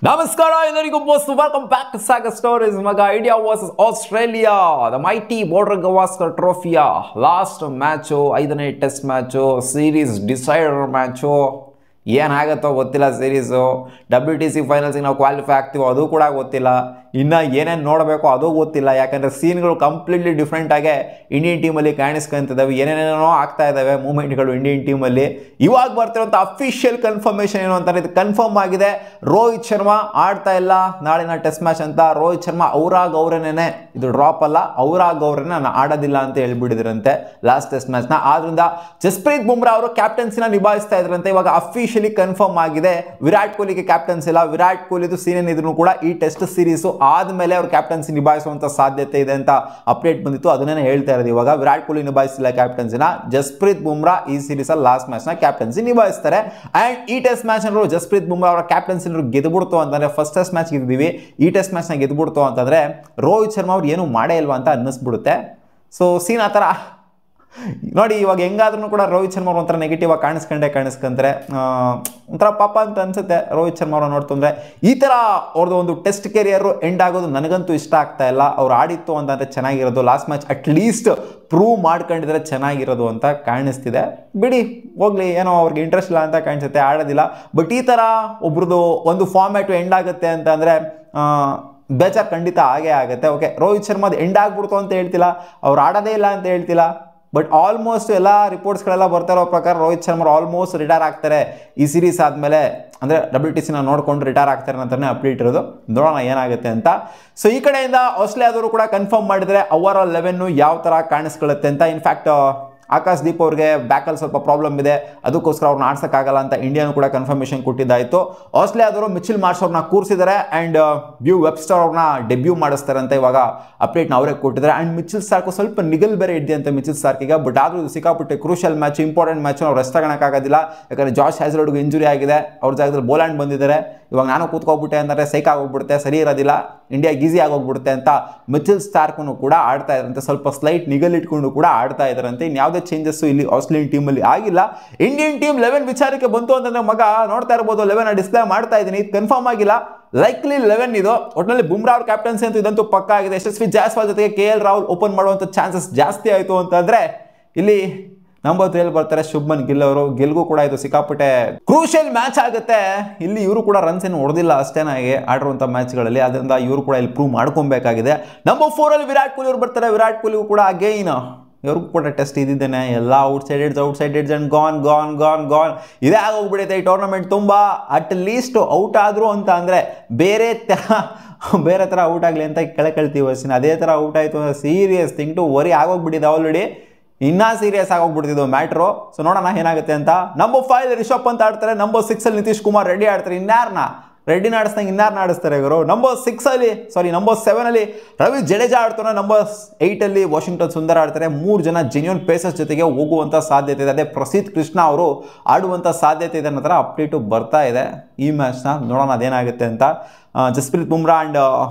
ನಮಸ್ಕಾರ ಎಲ್ಲರಿಗೂ welcome back to Saga Stories. ಮಗ India versus Australia, the mighty Border Gavaskar ಟ್ರೋಫಿಯ ಲಾಸ್ಟ್ ಮ್ಯಾಚು, 5ನೇ test match, series decider match. ಏನಾಗುತ್ತೋ ಗೊತ್ತಿಲ್ಲ ಸೀರೀಸು. WTC ಫೈನಲ್ಸಿಗೆ ನಾವು ಕ್ವಾಲಿಫೈ ಆಗ್ತೀವೋ ಅದು ಕೂಡ ಗೊತ್ತಿಲ್ಲ. ಇನ್ನು ಏನೇನು ನೋಡಬೇಕು ಅದು ಗೊತ್ತಿಲ್ಲ. ಯಾಕಂದರೆ ಸೀನ್ಗಳು ಕಂಪ್ಲೀಟ್ಲಿ ಡಿಫ್ರೆಂಟಾಗೆ ಇಂಡಿಯನ್ ಟೀಮಲ್ಲಿ ಕಾಣಿಸ್ಕೊಂತಿದ್ದಾವೆ. ಏನೇನೇನೋ ಆಗ್ತಾ ಇದ್ದಾವೆ ಮೂಮೆಂಟ್ಗಳು ಇಂಡಿಯನ್ ಟೀಮಲ್ಲಿ. ಇವಾಗ ಬರ್ತಿರೋಂಥ ಅಫಿಷಿಯಲ್ ಕನ್ಫರ್ಮೇಷನ್ ಏನು ಅಂತಾರೆ, ಇದು ಕನ್ಫರ್ಮ್ ಆಗಿದೆ. ರೋಹಿತ್ ಶರ್ಮಾ ಆಡ್ತಾ ಇಲ್ಲ ನಾಳಿನ ಟೆಸ್ಟ್ ಮ್ಯಾಚ್ ಅಂತ. ರೋಹಿತ್ ಶರ್ಮಾ ಅವರಾಗವ್ರೇನೆ, ಇದು ಡ್ರಾಪ್ ಅಲ್ಲ, ಅವರಾಗವ್ರೇನೆ ನಾನು ಆಡೋದಿಲ್ಲ ಅಂತ ಹೇಳ್ಬಿಟ್ಟಿದ್ರಂತೆ ಲಾಸ್ಟ್ ಟೆಸ್ಟ್ ಮ್ಯಾಚ್ನ. ಆದ್ರಿಂದ ಜಸ್ಪ್ರೀತ್ ಬುಮ್ರಾ ಅವರು ಕ್ಯಾಪ್ಟನ್ಸಿನ ನಿಭಾಯಿಸ್ತಾ ಇದ್ರಂತೆ. ಇವಾಗ ಅಫಿಷಿಯಲಿ ಕನ್ಫರ್ಮ್ ಆಗಿದೆ. ವಿರಾಟ್ ಕೊಹ್ಲಿಗೆ ಕ್ಯಾಪ್ಟನ್ಸಿ ಇಲ್ಲ. ವಿರಾಟ್ ಕೊಹ್ಲಿದು ಸೀನಿಯರ್ ಇದ್ರು ಕೂಡ ಈ ಟೆಸ್ಟ್ ಸೀರೀಸು ಆದ್ಮೇಲೆ ಅವ್ರು ಕ್ಯಾಪ್ಟನ್ಸಿ ನಿಭಾಯಿಸುವಂತ ಸಾಧ್ಯತೆ ಇದೆ ಅಂತ ಅಪ್ಡೇಟ್ ಬಂದಿತ್ತು. ಅದನ್ನೇ ಹೇಳ್ತಾ ಇರೋದು. ಇವಾಗ ವಿರಾಟ್ ಕೊಹ್ಲಿ ನಿಭಾಯಿಸಿಲ್ಲ ಕ್ಯಾಪ್ಟನ್ಸಿನ. ಜಸ್ಪ್ರೀತ್ ಬುಮ್ರಾ ಈ ಸೀರೀಸ್ ಅಲ್ಲಿ ಲಾಸ್ಟ್ ಮ್ಯಾಚ್ ನ ಕ್ಯಾಪ್ಟನ್ಸಿ ನಿಭಾಯಿಸ್ತಾರೆ. ಅಂಡ್ ಈ ಟೆಸ್ಟ್ ಮ್ಯಾಚ್ ನಲ್ಲಿ ಜಸ್ಪ್ರೀತ್ ಬುಮ್ರಾ ಅವರ ಕ್ಯಾಪ್ಟನ್ಸಿ ಗೆದ್ಬಿಡ್ತು ಅಂತಂದ್ರೆ, ಫಸ್ಟ್ ಟೆಸ್ಟ್ ಮ್ಯಾಚ್ ಗೆದ್ದಿದ್ದೀವಿ, ಈ ಟೆಸ್ಟ್ ಮ್ಯಾಚ್ ನ ಗೆದ್ಬಿಡ್ತು ಅಂತಂದ್ರೆ ರೋಹಿತ್ ಶರ್ಮಾ ಅವ್ರು ಏನು ಮಾಡೇ ಇಲ್ವಾ ಅಂತ ಅನ್ನಿಸ್ಬಿಡುತ್ತೆ. ಸೊ ಸೀನ್ ಆ ಥರ ನೋಡಿ. ಇವಾಗ ಹೆಂಗಾದ್ರೂ ಕೂಡ ರೋಹಿತ್ ಶರ್ಮಾ ಒಂಥರ ನೆಗೆಟಿವ್ ಆಗಿ ಕಾಣಿಸ್ಕೊಂತಾರೆ. ಒಂಥರ ಪಾಪ ಅಂತ ಅನ್ಸುತ್ತೆ ರೋಹಿತ್ ಶರ್ಮಾ ಅವ್ರ ನೋಡ್ತಂದ್ರೆ. ಈ ಥರ ಅವ್ರದ್ದು ಒಂದು ಟೆಸ್ಟ್ ಕೆರಿಯರ್ ಎಂಡ್ ಆಗೋದು ನನಗಂತೂ ಇಷ್ಟ ಆಗ್ತಾ ಇಲ್ಲ. ಅವ್ರು ಆಡಿತ್ತು ಅಂತಂದರೆ ಚೆನ್ನಾಗಿರೋದು. ಲಾಸ್ಟ್ ಮ್ಯಾಚ್ ಅಟ್ಲೀಸ್ಟ್ ಪ್ರೂವ್ ಮಾಡ್ಕೊಂಡಿದ್ರೆ ಚೆನ್ನಾಗಿರೋದು ಅಂತ ಕಾಣಿಸ್ತಿದೆ. ಬಿಡಿ ಹೋಗ್ಲಿ, ಏನೋ ಅವ್ರಿಗೆ ಇಂಟ್ರೆಸ್ಟ್ ಇಲ್ಲ ಅಂತ ಕಾಣಿಸುತ್ತೆ, ಆಡೋದಿಲ್ಲ. ಬಟ್ ಈ ಥರ ಒಬ್ರದ್ದು ಒಂದು ಫಾರ್ಮ್ಯಾಟು ಎಂಡ್ ಆಗುತ್ತೆ ಅಂತ ಅಂದರೆ ಬೇಜಾರು ಖಂಡಿತ ಆಗೇ ಆಗುತ್ತೆ. ಓಕೆ, ರೋಹಿತ್ ಶರ್ಮಾದು ಎಂಡ್ ಆಗ್ಬಿಡ್ತು ಅಂತ ಹೇಳ್ತಿಲ್ಲ, ಅವ್ರು ಆಡೋದೇ ಇಲ್ಲ ಅಂತ ಹೇಳ್ತಿಲ್ಲ. ಬಟ್ ಆಲ್ಮೋಸ್ಟ್ ಎಲ್ಲ ರಿಪೋರ್ಟ್ಸ್ಗಳೆಲ್ಲ ಬರ್ತಾ ಇರೋ ಪ್ರಕಾರ ರೋಹಿತ್ ಶರ್ಮಾ ಆಲ್ಮೋಸ್ಟ್ ರಿಟೈರ್ ಆಗ್ತಾರೆ ಈ ಸೀರೀಸ್ ಆದಮೇಲೆ. ಅಂದರೆ WTCನ ನೋಡಿಕೊಂಡು ರಿಟೈರ್ ಆಗ್ತಾರೆ ಅಂತಲೇ ಅಪ್ಡೇಟ್ ಇರೋದು. ನೋಡೋಣ ಏನಾಗುತ್ತೆ ಅಂತ. ಸೊ ಈ ಕಡೆಯಿಂದ ಆಸ್ಟ್ರೇಲಿಯಾದವರು ಕೂಡ ಕನ್ಫರ್ಮ್ ಮಾಡಿದರೆ ಅವರ 11 ಯಾವ ಥರ ಕಾಣಿಸ್ಕೊಳ್ಳುತ್ತೆ ಅಂತ. ಇನ್ಫ್ಯಾಕ್ಟ್ ಆಕಾಶ್ ದೀಪ್ ಅವ್ರಿಗೆ ಬ್ಯಾಕಲ್ಲಿ ಸ್ವಲ್ಪ ಪ್ರಾಬ್ಲಮ್ ಇದೆ, ಅದಕ್ಕೋಸ್ಕರ ಅವ್ರನ್ನ ಆಡ್ಸೋಕ್ಕಾಗಲ್ಲ ಅಂತ ಇಂಡಿಯಾನು ಕೂಡ ಕನ್ಫರ್ಮೇಷನ್ ಕೊಟ್ಟಿದ್ದಾಯಿತು. ಆಸ್ಟ್ರೇಲಿಯಾದವರು ಮಿಚೆಲ್ ಮಾರ್ಷ್ ಅವ್ರನ್ನ ಕೂರಿಸಿದ್ದಾರೆ ಆ್ಯಂಡ್ ಬ್ಯೂ ವೆಬ್ಸ್ಟರ್ ಅವ್ರನ್ನ ಡೆಬ್ಯೂ ಮಾಡಿಸ್ತಾರೆ ಅಂತ ಇವಾಗ ಅಪ್ಡೇಟ್ನ ಅವರೇ ಕೊಟ್ಟಿದ್ದಾರೆ. ಆ್ಯಂಡ್ ಮಿಚೆಲ್ ಸ್ಟಾರ್ಕು ಸ್ವಲ್ಪ ನಿಗಲ್ ಬೇರೆ ಇದೆ ಅಂತ ಮಿಚೆಲ್ ಸ್ಟಾರ್ಕಿಗೆ. ಬಟ್ ಆದರೂ ಇದು ಸಿಕ್ಕಾಪಟ್ಟೆ ಕ್ರೂಷಿಯಲ್ ಮ್ಯಾಚ್, ಇಂಪಾರ್ಟೆಂಟ್ ಮ್ಯಾಚ್, ನಾವು ರೆಸ್ಟ್ ತಗೊಳಕ್ಕಾಗೋದಿಲ್ಲ. ಯಾಕಂದರೆ ಜಾಶ್ ಹ್ಯಾಸಲ್ವುಡ್ಗೆ ಇಂಜುರಿ ಆಗಿದೆ, ಅವ್ರ ಜಾಗದಲ್ಲಿ ಬೋಲ್ಯಾಂಡ್ ಬಂದಿದ್ದಾರೆ. ಇವಾಗ ನಾನು ಕೂತ್ಕೊಬಿಟ್ಟೆ ಅಂದರೆ ಸೈಕ್ ಆಗೋಗ್ಬಿಡುತ್ತೆ, ಸರಿ ಇರೋದಿಲ್ಲ, ಇಂಡಿಯಾಗೆ ಈಸಿ ಆಗೋಗ್ಬಿಡುತ್ತೆ ಅಂತ ಮಿಚೆಲ್ ಸ್ಟಾರ್ಕು ಕೂಡ ಆಡ್ತಾ ಇದ್ದಾರಂತೆ. ಸ್ವಲ್ಪ ಸ್ಲೈಟ್ ನಿಗಲ್ ಇಟ್ಕೊಂಡು ಕೂಡ ಆಡ್ತಾ ಇದ್ದಾರಂತೆ. ಇನ್ಯಾವುದೇ ಚೇಂಜಸ್ ಇಲ್ಲಿ ಆಸ್ಟ್ರೇಲಿಯನ್ ಟೀಮಲ್ಲಿ ಆಗಿಲ್ಲ. ಇಂಡಿಯನ್ ಟೀಮ್ 11 ವಿಚಾರಕ್ಕೆ ಬಂತು ಅಂತಂದ್ರೆ ಮಗ ನೋಡ್ತಾ ಇರ್ಬೋದು, 11 ಡಿಸ್ಪ್ಲೇ ಮಾಡ್ತಾ ಇದ್ದೀನಿ. ಇದು ಕನ್ಫರ್ಮ್ ಆಗಿಲ್ಲ, ಲೈಕ್ಲಿ 11 ಇದು. ಒಟ್ಟಿನಲ್ಲಿ ಬುಮ್ರಾ ಅವ್ರ ಕ್ಯಾಪ್ಟನ್ಸಿ ಅಂತೂ ಇದಂತೂ ಪಕ್ಕ ಆಗಿದೆ. ಯಶಸ್ವಿ ಜಾಯ್ಸ್ವಾಲ್ ಜೊತೆಗೆ KL ರಾಹುಲ್ ಓಪನ್ ಮಾಡುವಂಥ ಚಾನ್ಸಸ್ ಜಾಸ್ತಿ ಆಯಿತು ಅಂತಂದ್ರೆ ಇಲ್ಲಿ ನಂಬರ್ 3 ಬರ್ತಾರೆ ಶುಭ್ಮನ್ ಗಿಲ್ ಅವರು. ಗಿಲ್ಗೂ ಕೂಡ ಇದು ಸಿಕ್ಕಾಪಟ್ಟೆ ಕ್ರೂಷಿಯಲ್ ಮ್ಯಾಚ್ ಆಗುತ್ತೆ. ಇಲ್ಲಿ ಇವರು ಕೂಡ ರನ್ಸ್ ಏನು ಹೊಡೆದಿಲ್ಲ ಅಷ್ಟೇನಾಗಿ ಆಡಿರುವಂಥ ಮ್ಯಾಚ್ಗಳಲ್ಲಿ. ಅದರಿಂದ ಇವರು ಕೂಡ ಇಲ್ಲಿ ಪ್ರೂವ್ ಮಾಡ್ಕೊಬೇಕಾಗಿದೆ. ನಂಬರ್ 4 ಅಲ್ಲಿ ವಿರಾಟ್ ಕೊಹ್ಲಿ ಅವರು ಬರ್ತಾರೆ. ವಿರಾಟ್ ಕೊಹ್ಲಿಗೂ ಕೂಡ ಅಗೈನ್ ಇವ್ರಿಗೂ ಕೂಡ ಟೆಸ್ಟ್ ಇದ್ದಿದ್ದೇನೆ. ಎಲ್ಲ ಔಟ್ಸೈಡೆಡ್ಸ್ ಅಂಡ್ ಗಾನ್ ಇದೇ ಆಗೋಗ್ಬಿಡುತ್ತೆ ಈ ಟೂರ್ನಮೆಂಟ್ ತುಂಬ. ಅಟ್ ಲೀಸ್ಟ್ ಔಟ್ ಆದರು ಅಂತ ಅಂದರೆ ಬೇರೆ ಥರ ಔಟ್ ಆಗಲಿ ಅಂತ ಕೇಳ್ತೀವಿ ಅಷ್ಟೇ. ಅದೇ ಥರ ಔಟ್ ಆಯಿತು ಅಂದರೆ ಸೀರಿಯಸ್ ಥಿಂಗ್ ಟು ವರಿ ಆಗೋಗ್ಬಿಟ್ಟಿದೆ ಆಲ್ರೆಡಿ. ಇನ್ನೂ ಸೀರಿಯಸ್ ಆಗೋಗ್ಬಿಡ್ತಿದ್ದು ಮ್ಯಾಟ್ರು. ಸೊ ನೋಡೋಣ ಏನಾಗುತ್ತೆ ಅಂತ. ನಂಬರ್ 5 ರಿಷಬ್ ಪಂತ್ ಆಡ್ತಾರೆ. ನಂಬರ್ 6 ಅಲ್ಲಿ ನಿತೀಶ್ ಕುಮಾರ್ ರೆಡ್ಡಿ ಆಡ್ತಾರೆ. ಇನ್ಯಾರನ್ನ ರೆಡ್ಡಿನ ಆಡಿಸ್ದಂಗೆ ಇನ್ನಾರನ್ನ ಆಡಿಸ್ತಾರೆ ಇವರು. ನಂಬರ್ 7 ಅಲ್ಲಿ ರವಿ ಜಡೇಜಾ ಆಡ್ತಾರೆ. ನಂಬರ್ 8 ಅಲ್ಲಿ ವಾಷಿಂಗ್ಟನ್ ಸುಂದರ್ ಆಡ್ತಾರೆ. 3 ಜನ ಜೆನ್ಯೂನ್ ಪೇಸರ್ಸ್ ಜೊತೆಗೆ ಹೋಗುವಂಥ ಸಾಧ್ಯತೆ ಇದೆ. ಅದೇ ಪ್ರಸಿದ್ಧ ಕೃಷ್ಣ ಅವರು ಆಡುವಂಥ ಸಾಧ್ಯತೆ ಇದೆ ಅನ್ನೋ ಥರ ಅಪ್ಡೇಟು ಬರ್ತಾ ಇದೆ ಈ ಮ್ಯಾಚ್ನ. ನೋಡೋಣ ಅದೇನಾಗುತ್ತೆ ಅಂತ. ಜಸ್ಪ್ರೀತ್ ಬುಮ್ರಾ ಆ್ಯಂಡ್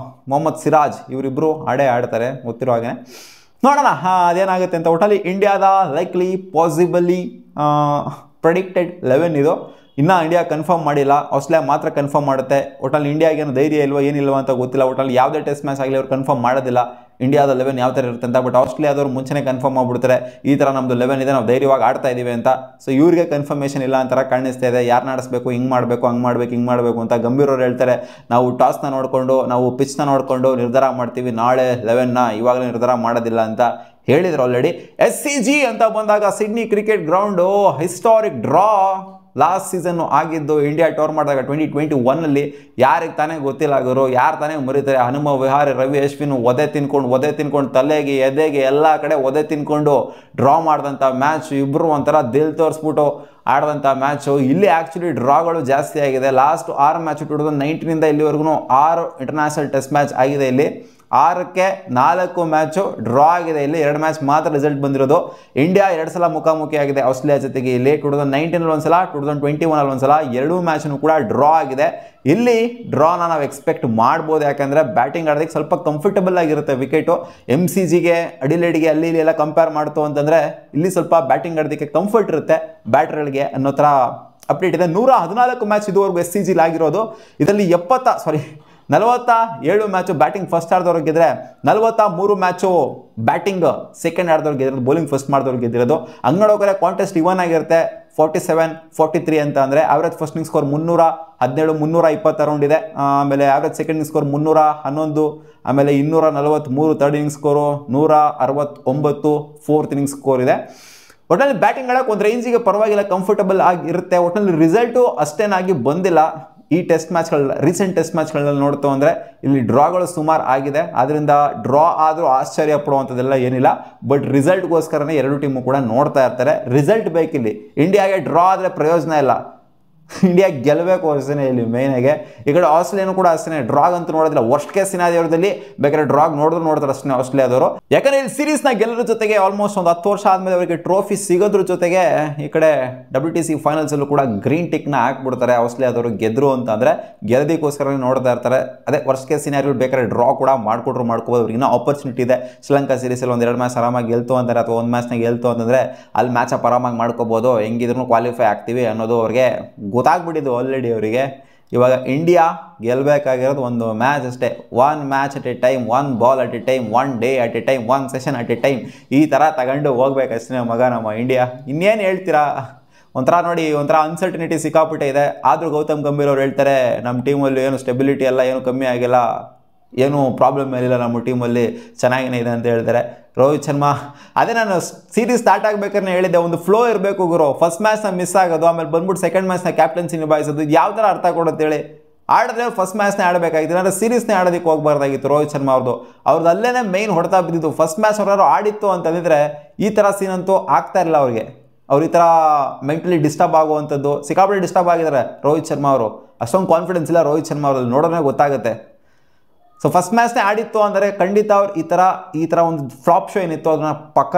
ಮೊಹಮ್ಮದ್ ಸಿರಾಜ್ ಇವರಿಬ್ಬರು ಆಡ್ತಾರೆ ಗೊತ್ತಿರೋ ಹಾಗೆ. ನೋಡೋಣ ಅದೇನಾಗುತ್ತೆ ಅಂತ. ಒಟ್ಟಲ್ಲಿ ಇಂಡಿಯಾದ ಲೈಕ್ಲಿ ಪಾಸಿಬಲಿ ಪ್ರೆಡಿಕ್ಟೆಡ್ 11 ಇದು. ಇನ್ನೂ ಇಂಡಿಯಾ ಕನ್ಫರ್ಮ್ ಮಾಡಿಲ್ಲ, ಆಸ್ಟ್ರೇಲಿಯಾ ಮಾತ್ರ ಕನ್ಫರ್ಮ್ ಮಾಡುತ್ತೆ. ಒಟ್ಟಲ್ಲಿ ಇಂಡಿಯಾಗೇನು ಧೈರ್ಯ ಇಲ್ವೋ ಏನಿಲ್ವೋ ಅಂತ ಗೊತ್ತಿಲ್ಲ. ಒಟ್ಟಲ್ಲಿ ಯಾವುದೇ ಟೆಸ್ಟ್ ಮ್ಯಾಚ್ ಆಗಲಿ ಅವ್ರು ಕನ್ಫರ್ಮ್ ಮಾಡೋದಿಲ್ಲ ಇಂಡಿಯಾದ 11 ಯಾವ ಥರ ಇರುತ್ತೆ ಅಂತ. ಬಟ್ ಆಸ್ಟ್ರೇಲಿಯಾದವ್ರು ಮುಂಚೆನೇ ಕನ್ಫರ್ಮ್ ಮಾಡಿಬಿಡ್ತಾರೆ, ಈ ಥರ ನಮ್ಮದು 11 ಇದೆ, ನಾವು ಧೈರ್ಯವಾಗಿ ಆಡ್ತಾ ಇದ್ದೀವಿ ಅಂತ. ಸೊ ಇವ್ರಿಗೆ ಕನ್ಫರ್ಮೇಷನ್ ಇಲ್ಲ ಅಂತಾರ ಕಾಣಿಸ್ತಾ ಇದೆ. ಯಾರು ಆಡಿಸ್ಬೇಕು, ಹಿಂಗೆ ಮಾಡಬೇಕು, ಹಿಂಗೆ ಮಾಡಬೇಕು ಅಂತ ಗಂಭೀರ್ ಅವ್ರು ಹೇಳ್ತಾರೆ. ನಾವು ಟಾಸ್ನ ನೋಡಿಕೊಂಡು, ನಾವು ಪಿಚ್ನ ನೋಡಿಕೊಂಡು ನಿರ್ಧಾರ ಮಾಡ್ತೀವಿ, ನಾಳೆ 11ನ ಇವಾಗಲೇ ನಿರ್ಧಾರ ಮಾಡೋದಿಲ್ಲ ಅಂತ ಹೇಳಿದ್ರು ಆಲ್ರೆಡಿ. SCG ಅಂತ ಬಂದಾಗ Sydney cricket ground historic draw last season ಆಗಿದ್ದು. ಇಂಡಿಯಾ ಟೂರ್ ಮಾಡಿದಾಗ 2021 ಯಾರಿಗೆ ತಾನೇ ಗೊತ್ತಿಲ್ಲ ಆಗೋರು, ಯಾರು ತಾನೇ ಮರೀತಾರೆ. ಹನುಮ ವಿಹಾರಿ, ರವಿ ಅಶ್ವಿನ್ ಒದೆ ತಿನ್ಕೊಂಡು ತಲೆಗೆ ಎದೆಗೆ ಎಲ್ಲ ಕಡೆ ಒದೆ ತಿನ್ಕೊಂಡು ಡ್ರಾ ಮಾಡಿದಂಥ ಮ್ಯಾಚ್. ಇಬ್ಬರು ಒಂಥರ ದಿಲ್ ತೋರಿಸ್ಬಿಟ್ಟು ಆಡಿದಂಥ ಮ್ಯಾಚು. ಇಲ್ಲಿ ಆ್ಯಕ್ಚುಲಿ ಡ್ರಾಗಳು ಜಾಸ್ತಿ ಆಗಿದೆ. ಲಾಸ್ಟ್ 6 ಮ್ಯಾಚ್ 2019 ಇಲ್ಲಿವರೆಗೂ 6 ಇಂಟರ್ನ್ಯಾಷನಲ್ ಟೆಸ್ಟ್ ಮ್ಯಾಚ್ ಆಗಿದೆ. ಇಲ್ಲಿ 6ಕ್ಕೆ 4 ಮ್ಯಾಚು ಡ್ರಾ ಆಗಿದೆ. ಇಲ್ಲಿ 2 ಮ್ಯಾಚ್ ಮಾತ್ರ ರಿಸಲ್ಟ್ ಬಂದಿರೋದು. ಇಂಡಿಯಾ 2 ಸಲ ಮುಖಾಮುಖಿ ಆಗಿದೆ ಆಸ್ಟ್ರೇಲಿಯಾ ಜೊತೆಗೆ. ಇಲ್ಲಿ 2019 ಒಂದ್ಸಲ, 2021 ಒಂದ್ಸಲ, 2 ಮ್ಯಾಚ್ನು ಕೂಡ ಡ್ರಾ ಆಗಿದೆ. ಇಲ್ಲಿ ಡ್ರಾನ ನಾವು ಎಕ್ಸ್ಪೆಕ್ಟ್ ಮಾಡ್ಬೋದು. ಯಾಕಂದರೆ ಬ್ಯಾಟಿಂಗ್ ಆಡೋದಕ್ಕೆ ಸ್ವಲ್ಪ ಕಂಫರ್ಟಬಲ್ ಆಗಿರುತ್ತೆ ವಿಕೆಟು. MCGಗೆ ಅಡಿಲೇಡ್ಗೆ ಅಲ್ಲಿ ಇಲ್ಲಿ ಎಲ್ಲ ಕಂಪೇರ್ ಮಾಡ್ತು ಅಂತಂದರೆ ಇಲ್ಲಿ ಸ್ವಲ್ಪ ಬ್ಯಾಟಿಂಗ್ ಆಡೋದಕ್ಕೆ ಕಂಫರ್ಟ್ ಇರುತ್ತೆ ಬ್ಯಾಟ್ರ್ಗಳಿಗೆ ಅನ್ನೋ ಥರ ಅಪ್ಡೇಟ್ ಇದೆ. 114 ಮ್ಯಾಚ್ ಇದುವರೆಗೂ SCG ಆಗಿರೋದು. ಇದರಲ್ಲಿ 47 ಮ್ಯಾಚು ಬ್ಯಾಟಿಂಗ್ ಫಸ್ಟ್ ಆಡಿದವ್ರಿಗೆ ಗೆದ್ರೆ, 43 ಮ್ಯಾಚು ಬ್ಯಾಟಿಂಗ್ ಸೆಕೆಂಡ್ ಆಡಿದವ್ರಿಗೆ ಗೆದ್ದಿರೋದು, ಬೌಲಿಂಗ್ ಫಸ್ಟ್ ಮಾಡಿದವ್ರಿಗೆ ಗೆದ್ದಿರೋದು. ಹಂಗೆ ನೋಡೋಕೆ ಕಾಂಟೆಸ್ಟ್ ಇವನ್ ಆಗಿರುತ್ತೆ. 47-43 ಅಂತ ಅಂದರೆ average first inning score 317, 320 around ಇದೆ. ಆಮೇಲೆ ಆವ್ರೇಜ್ ಸೆಕೆಂಡ್ ಇನ್ನಿಂಗ್ ಸ್ಕೋರ್ 311, ಆಮೇಲೆ 243 third inning score, 169 fourth inning score ಇದೆ. ಒಟ್ಟಿನಲ್ಲಿ ಬ್ಯಾಟಿಂಗ್ ಆಡೋಕೆ ಒಂದು ರೇಂಜಿಗೆ ಪರವಾಗಿಲ್ಲ, ಕಂಫರ್ಟಬಲ್ ಆಗಿರುತ್ತೆ. ಒಟ್ಟಿನಲ್ಲಿ ರಿಸಲ್ಟು ಅಷ್ಟೇನಾಗಿ ಬಂದಿಲ್ಲ. ಈ ರೀಸೆಂಟ್ ಟೆಸ್ಟ್ ಮ್ಯಾಚ್ಗಳಲ್ಲಿ ನೋಡ್ತು ಅಂದರೆ ಇಲ್ಲಿ ಡ್ರಾಗಳು ಸುಮಾರು ಆಗಿದೆ. ಆದ್ದರಿಂದ ಡ್ರಾ ಆದರೂ ಆಶ್ಚರ್ಯ ಪಡುವಂಥದ್ದೆಲ್ಲ ಏನಿಲ್ಲ. ಬಟ್ ರಿಸಲ್ಟ್ಗೋಸ್ಕರನೇ ಎರಡು ಟೀಮು ಕೂಡ ನೋಡ್ತಾ ಇರ್ತಾರೆ. ರಿಸಲ್ಟ್ ಬೇಕಿಲ್ಲಿ. ಇಂಡಿಯಾಗೆ ಡ್ರಾ ಆದರೆ ಪ್ರಯೋಜನ ಇಲ್ಲ, ಇಂಡಿಯಾ ಗೆಲ್ಲಬೇಕು ಅಷ್ಟೇ ಇಲ್ಲಿ ಮೇಯ್ನಾಗೆ. ಈ ಕಡೆ ಆಸ್ಟ್ರೇಲಿಯಾನು ಕೂಡ ಅಷ್ಟೇ, ಡ್ರಾಗ್ ಅಂತ ನೋಡೋದಿಲ್ಲ. ವರ್ಸ್ಟ್ ಕೇಸ್ ಸಿನಾರಿಯೋದಲ್ಲಿ ಬೇಕಾದ್ರೆ ಡ್ರಾಗ್ ನೋಡ್ತಾರೆ ಅಷ್ಟೇ ಆಸ್ಟ್ರೇಲಿಯಾದವರು. ಯಾಕಂದ್ರೆ ಇಲ್ಲಿ ಸೀರೀಸ್ನ ಗೆಲ್ಲೋದ್ರ ಜೊತೆಗೆ ಆಲ್ಮೋಸ್ಟ್ ಒಂದು 10 ವರ್ಷ ಆದಮೇಲೆ ಅವರಿಗೆ ಟ್ರೋಫಿ ಸಿಗೋದ್ರ ಜೊತೆಗೆ ಈ ಕಡೆ WTC ಫೈನಲ್ಸಲ್ಲೂ ಕೂಡ ಗ್ರೀನ್ ಟಿಕ್ನ ಹಾಕ್ಬಿಡ್ತಾರೆ. ಆಸ್ಟ್ರೇಲಿಯಾದವರು ಗೆದ್ರು ಅಂತಂದರೆ ಗೆಲ್ಲೋದಕ್ಕೋಸ್ಕರ ನೋಡ್ತಾ ಇರ್ತಾರೆ. ಅದೇ ವರ್ಸ್ಟ್ ಕೇಸ್ ಸಿನಾರಿಯೋ ಬೇಕಾದ್ರೆ ಡ್ರಾ ಕೂಡ ಮಾಡ್ಕೋಬೋದು. ಅವ್ರಿಗೆ ಇನ್ನೂ ಆಪರ್ಚುನಿಟಿ ಇದೆ. ಶ್ರೀಲಂಕಾ ಸೀರೀಸಲ್ಲಿ 1-2 ಮ್ಯಾಚ್ ಆರಾಮಾಗಿ ಗೆಲ್ತು ಅಂತಾರೆ, ಅಥವಾ 1 ಮ್ಯಾಚ್ನ ಗೆಲ್ತು ಅಂತಂದರೆ ಅಲ್ಲಿ ಮ್ಯಾಚ್ ಅಪ್ ಆರಾಮಾಗಿ ಮಾಡ್ಕೋಬೋದು. ಹೆಂಗಿದ್ರು ಕ್ವಾಲಿಫೈ ಆಗ್ತೀವಿ ಅನ್ನೋದು ಅವ್ರಿಗೆ ಗೊತ್ತಾಗ್ಬಿಟ್ಟಿದ್ದು ಆಲ್ರೆಡಿ ಅವರಿಗೆ. ಇವಾಗ ಇಂಡಿಯಾ ಗೆಲ್ಲಬೇಕಾಗಿರೋದು ಒಂದು ಮ್ಯಾಚ್ ಅಷ್ಟೇ. 1 match at A time, 1 ball at A time, 1 day at A time, 1 session at A time. ಈ ಥರ ತಗೊಂಡು ಹೋಗ್ಬೇಕಷ್ಟೇ ಮಗ ನಮ್ಮ ಇಂಡಿಯಾ. ಇನ್ನೇನು ಹೇಳ್ತೀರಾ, ಒಂಥರ ಅನ್ಸರ್ಟಿನಿಟಿ ಸಿಕ್ಕಾಪಟ್ಟೆ ಇದೆ. ಆದರೂ ಗೌತಮ್ ಗಂಭೀರ್ ಅವ್ರು ಹೇಳ್ತಾರೆ ನಮ್ಮ ಟೀಮಲ್ಲಿ ಏನು ಸ್ಟೆಬಿಲಿಟಿ ಎಲ್ಲ ಏನು ಕಮ್ಮಿ ಆಗಿಲ್ಲ, ಏನು ಪ್ರಾಬ್ಲಮ್ ಏನಿಲ್ಲ, ನಮ್ಮ ಟೀಮಲ್ಲಿ ಚೆನ್ನಾಗೇ ಇದೆ ಅಂತ ಹೇಳ್ತಾರೆ. ರೋಹಿತ್ ಶರ್ಮಾ ಅದೇ ನಾನು ಸೀರೀಸ್ ಸ್ಟಾರ್ಟ್ ಆಗಬೇಕಾದ್ರೆ ಹೇಳಿದ್ದೆ, ಒಂದು ಫ್ಲೋ ಇರಬೇಕು ಗುರು. ಫಸ್ಟ್ ಮ್ಯಾಚ್ನ ಮಿಸ್ ಆಗೋದು, ಆಮೇಲೆ ಬಂದ್ಬಿಟ್ಟು ಸೆಕೆಂಡ್ ಮ್ಯಾಚ್ನ ಕ್ಯಾಪ್ಟನ್ಸಿ ನಿಭಾಯಿಸೋದು, ಯಾವ ಥರ ಅರ್ಥ ಕೊಡುತ್ತೆ ಹೇಳಿ. ಆಡಿದ್ರೆ ಫಸ್ಟ್ ಮ್ಯಾಚ್ನೇ ಆಡಬೇಕಾಗಿತ್ತು, ಅಂದರೆ ಸೀರೀಸ್ನೇ ಆಡೋದಕ್ಕೆ ಹೋಗಬಾರ್ದಾಗಿತ್ತು ರೋಹಿತ್ ಶರ್ಮಾ ಅವ್ರದ್ದು ಅಲ್ಲೇ ಮೈನ್ ಹೊಡೆತಾ ಬಿದ್ದಿದ್ದು. ಫಸ್ಟ್ ಮ್ಯಾಚ್ ಅವ್ರು ಆಡಿತ್ತು ಅಂತಂದಿದ್ರೆ ಈ ಥರ ಸೀನ್ ಅಂತೂ ಆಗ್ತಾ ಇರಲಿಲ್ಲ ಅವ್ರಿಗೆ. ಅವ್ರು ಈ ಥರ ಮೆಂಟಲಿ ಡಿಸ್ಟರ್ಬ್ ಆಗುವಂಥದ್ದು, ಸಿಕ್ಕಾಪಟ್ಟೆ ಡಿಸ್ಟರ್ಬ್ ಆಗಿದ್ದಾರೆ ರೋಹಿತ್ ಶರ್ಮಾ ಅವರು. ಅಷ್ಟೊಂದು ಕಾನ್ಫಿಡೆನ್ಸ್ ಇಲ್ಲ ರೋಹಿತ್ ಶರ್ಮಾ ಅವರಲ್ಲಿ, ನೋಡೋದೇ ಗೊತ್ತಾಗುತ್ತೆ. ಸೊ ಫಸ್ಟ್ ಮ್ಯಾಚ್ನೇ ಆಡಿತ್ತು ಅಂದರೆ ಖಂಡಿತ ಅವ್ರು ಈ ಥರ ಒಂದು ಫ್ಲಾಪ್ ಶೋ ಏನಿತ್ತು ಅದನ್ನ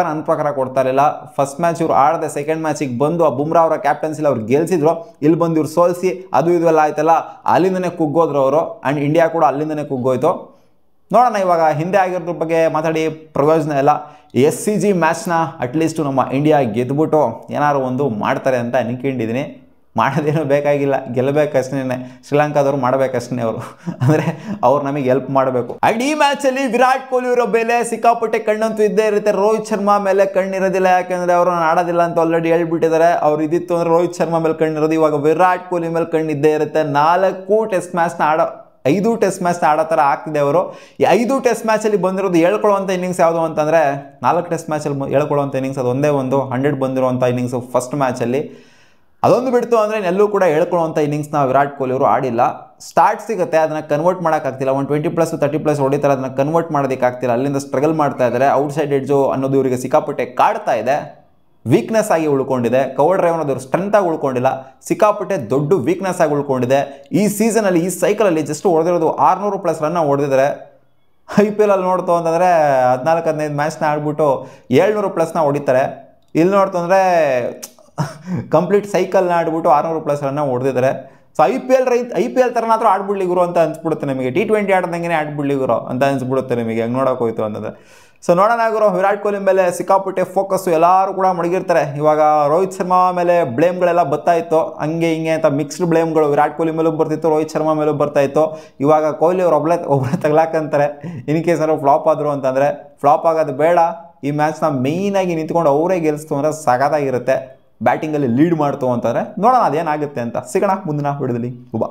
ನನ್ನ ಪ್ರಕಾರ ಕೊಡ್ತಾ ಇರಲಿಲ್ಲ. ಫಸ್ಟ್ ಮ್ಯಾಚ್ ಇವ್ರು ಆಡದೆ ಸೆಕೆಂಡ್ ಮ್ಯಾಚಿಗೆ ಬಂದು ಆ ಬುಮ್ರಾ ಅವರ ಕ್ಯಾಪ್ಟನ್ಸಿಲಿ ಅವ್ರು ಗೆಲ್ಸಿದ್ರು. ಇಲ್ಲಿ ಬಂದು ಇವ್ರು ಸೋಲಿಸಿ ಅದು ಇದೆಲ್ಲ ಆಯ್ತಲ್ಲ, ಅಲ್ಲಿಂದನೇ ಕುಗ್ಗೋದ್ರು ಅವರು. ಆ್ಯಂಡ್ ಇಂಡಿಯಾ ಕೂಡ ಅಲ್ಲಿಂದನೇ ಕುಗ್ಗೋಯ್ತು. ನೋಡೋಣ ಇವಾಗ ಹಿಂದೆ ಆಗಿರೋದ್ರ ಬಗ್ಗೆ ಮಾತಾಡಿ ಪ್ರಯೋಜನ ಇಲ್ಲ. SCG ಮ್ಯಾಚ್ನ ಅಟ್ಲೀಸ್ಟು ನಮ್ಮ ಇಂಡಿಯಾ ಗೆದ್ದುಬಿಟ್ಟು ಏನಾದ್ರು ಒಂದು ಮಾಡ್ತಾರೆ ಅಂತ ಅನ್ಕೊಂಡಿದ್ದೀನಿ. ಮಾಡೋದೇನೂ ಬೇಕಾಗಿಲ್ಲ, ಗೆಲ್ಲಬೇಕಷ್ಟೇ. ಶ್ರೀಲಂಕಾದವ್ರು ಮಾಡಬೇಕಷ್ಟೇ ಅವರು, ಅಂದರೆ ಅವ್ರು ನಮಗೆ ಹೆಲ್ಪ್ ಮಾಡಬೇಕು. ಆ್ಯಂಡ್ ಈ ಮ್ಯಾಚಲ್ಲಿ ವಿರಾಟ್ ಕೊಹ್ಲಿ ಅವರ ಮೇಲೆ ಸಿಕ್ಕಾಪಟ್ಟೆ ಕಣ್ಣಂತೂ ಇದ್ದೇ ಇರುತ್ತೆ. ರೋಹಿತ್ ಶರ್ಮಾ ಮೇಲೆ ಕಣ್ಣಿರೋದಿಲ್ಲ, ಯಾಕೆಂದರೆ ಅವರು ಆಡೋದಿಲ್ಲ ಅಂತ ಆಲ್ರೆಡಿ ಹೇಳ್ಬಿಟ್ಟಿದ್ದಾರೆ. ಅವ್ರು ಇದಿತ್ತು ಅಂದರೆ ರೋಹಿತ್ ಶರ್ಮಾ ಮೇಲೆ ಕಣ್ಣಿರೋದು. ಇವಾಗ ವಿರಾಟ್ ಕೊಹ್ಲಿ ಮೇಲೆ ಕಣ್ಣಿದ್ದೇ ಇರುತ್ತೆ. 5 ಟೆಸ್ಟ್ ಮ್ಯಾಚ್ನ ಆಡೋ ಥರ ಆಗ್ತಿದೆ ಅವರು. ಈ 5 ಟೆಸ್ಟ್ ಮ್ಯಾಚಲ್ಲಿ ಬಂದಿರೋದು ಹೇಳ್ಕೊಳ್ಳುವಂಥ ಇನ್ನಿಂಗ್ಸ್ ಯಾವುದು ಅಂತಂದರೆ 4 ಟೆಸ್ಟ್ ಮ್ಯಾಚಲ್ಲಿ ಹೇಳ್ಕೊಳ್ಳುವಂಥ ಇನ್ನಿಂಗ್ಸ್ ಅದು ಒಂದೇ ಒಂದು 100 ಬಂದಿರುವಂಥ ಇನ್ನಿಂಗ್ಸು ಫಸ್ಟ್ ಮ್ಯಾಚಲ್ಲಿ. ಅದೊಂದು ಬಿಡ್ತು ಅಂದರೆ ಎಲ್ಲೂ ಕೂಡ ಹೇಳ್ಕೊಳ್ಳುವಂಥ ಇನ್ನಿಂಗ್ಸ್ನ ವಿರಾಟ್ ಕೊಹ್ಲಿ ಅವರು ಆಡಿಲ್ಲ. ಸ್ಟಾರ್ಟ್ ಸಿಗುತ್ತೆ, ಅದನ್ನು ಕನ್ವರ್ಟ್ ಮಾಡೋಕ್ಕಾಗ್ತಿಲ್ಲ. 120+, 30+ ಹೊಡಿತಾರೆ, ಅದನ್ನು ಕನ್ವರ್ಟ್ ಮಾಡೋದಕ್ಕಾಗ್ತಿಲ್ಲ. ಅಲ್ಲಿಂದ ಸ್ಟ್ರಗಲ್ ಮಾಡ್ತಾ ಇದ್ದಾರೆ. ಔಟ್ಸೈಡ್ ಎಡ್ಜು ಅನ್ನೋದು ಇವರಿಗೆ ಸಿಕ್ಕಾಪಟ್ಟೆ ಕಾಡ್ತಾ ಇದೆ, ವೀಕ್ನೆಸ್ ಆಗಿ ಉಳ್ಕೊಂಡಿದೆ. ಕವರ್ ಡ್ರೈವ್ ಅನ್ನೋದು ಸ್ಟ್ರೆಂತ್ ಆಗಿ ಉಳ್ಕೊಂಡಿಲ್ಲ, ಸಿಕ್ಕಾಪಟ್ಟೆ ದೊಡ್ಡ ವೀಕ್ನೆಸ್ ಆಗಿ ಉಳ್ಕೊಂಡಿದೆ. ಈ ಸೀಸನಲ್ಲಿ ಈ ಸೈಕಲಲ್ಲಿ ಜಸ್ಟ್ ಹೊಡೆದಿರೋದು 600+ ರನ್ನ ಹೊಡೆದಿದ್ದಾರೆ. IPL ಅಲ್ಲಿ ನೋಡ್ತು ಅಂತಂದರೆ 14-15 ಮ್ಯಾಚ್ನ ಆಡ್ಬಿಟ್ಟು 700+ ಹೊಡಿತಾರೆ. ಇಲ್ಲಿ ನೋಡ್ತು ಅಂದರೆ ಕಂಪ್ಲೀಟ್ ಸೈಕಲ್ನ ಆಡ್ಬಿಟ್ಟು 600+ ರನ್ನ ಹೊಡೆದಿದ್ದಾರೆ. ಸೊ IPL ಥರನಾದ್ರೂ ಆಡ್ಬಿಡ್ಲಿ ಗುರು ಅಂತ ಅನ್ಸ್ಬಿಡುತ್ತೆ ನಮಗೆ. T20 ಆಡ್ದಂಗೆ ಆಡ್ಬಿಡ್ಲಿ ಗುರು ಅಂತ ಅನ್ಸ್ಬಿಡುತ್ತೆ ನಿಮಗೆ ಹಂಗೆ ನೋಡೋಕೆ ಹೋಯ್ತು ಅಂತಂದರೆ. ಸೊ ನೋಡೋಣ ಗುರು, ವಿರಾಟ್ ಕೊಹ್ಲಿ ಮೇಲೆ ಸಿಕ್ಕಾಪಟ್ಟೆ ಫೋಕಸ್ಸು ಎಲ್ಲರೂ ಕೂಡ ಮಡಗಿರ್ತಾರೆ. ಇವಾಗ ರೋಹಿತ್ ಶರ್ಮಾ ಮೇಲೆ ಬ್ಲೇಮ್ಗಳೆಲ್ಲ ಬರ್ತಾ ಇತ್ತು, ಹಂಗೆ ಹಿಂಗೆ ಅಂತ ಮಿಕ್ಸ್ಡ್ ಬ್ಲೇಮ್ಗಳು ವಿರಾಟ್ ಕೊಹ್ಲಿ ಮೇಲೂ ಬರ್ತಿತ್ತು, ರೋಹಿತ್ ಶರ್ಮಾ ಮೇಲೂ ಬರ್ತಾ ಇತ್ತು. ಇವಾಗ ಕೊಹ್ಲಿ ಅವ್ರು ಒಬ್ಬರೇ ತಗ್ಲಾಕಂತಾರೆ. ಇನ್ ಕೇಸ್ ಅವರು ಫ್ಲಾಪ್ ಆದರು ಅಂತಂದರೆ, ಫ್ಲಾಪ್ ಆಗೋದು ಬೇಡ. ಈ ಮ್ಯಾಚ್ನ ಮೇಯ್ನಾಗಿ ನಿಂತ್ಕೊಂಡು ಅವರೇ ಗೆಲ್ಲಿಸ್ತು ಅಂದರೆ ಸಖತ್ತಾಗಿರುತ್ತೆ. ಬ್ಯಾಟಿಂಗಲ್ಲಿ ಲೀಡ್ ಮಾಡ್ತು ಅಂತಂದರೆ ನೋಡೋಣ ಅದೇನಾಗುತ್ತೆ ಅಂತ. ಸಿಗೋಣ ಮುಂದಿನ ವಿಡಿಯೋದಲ್ಲಿ. ಬಾ.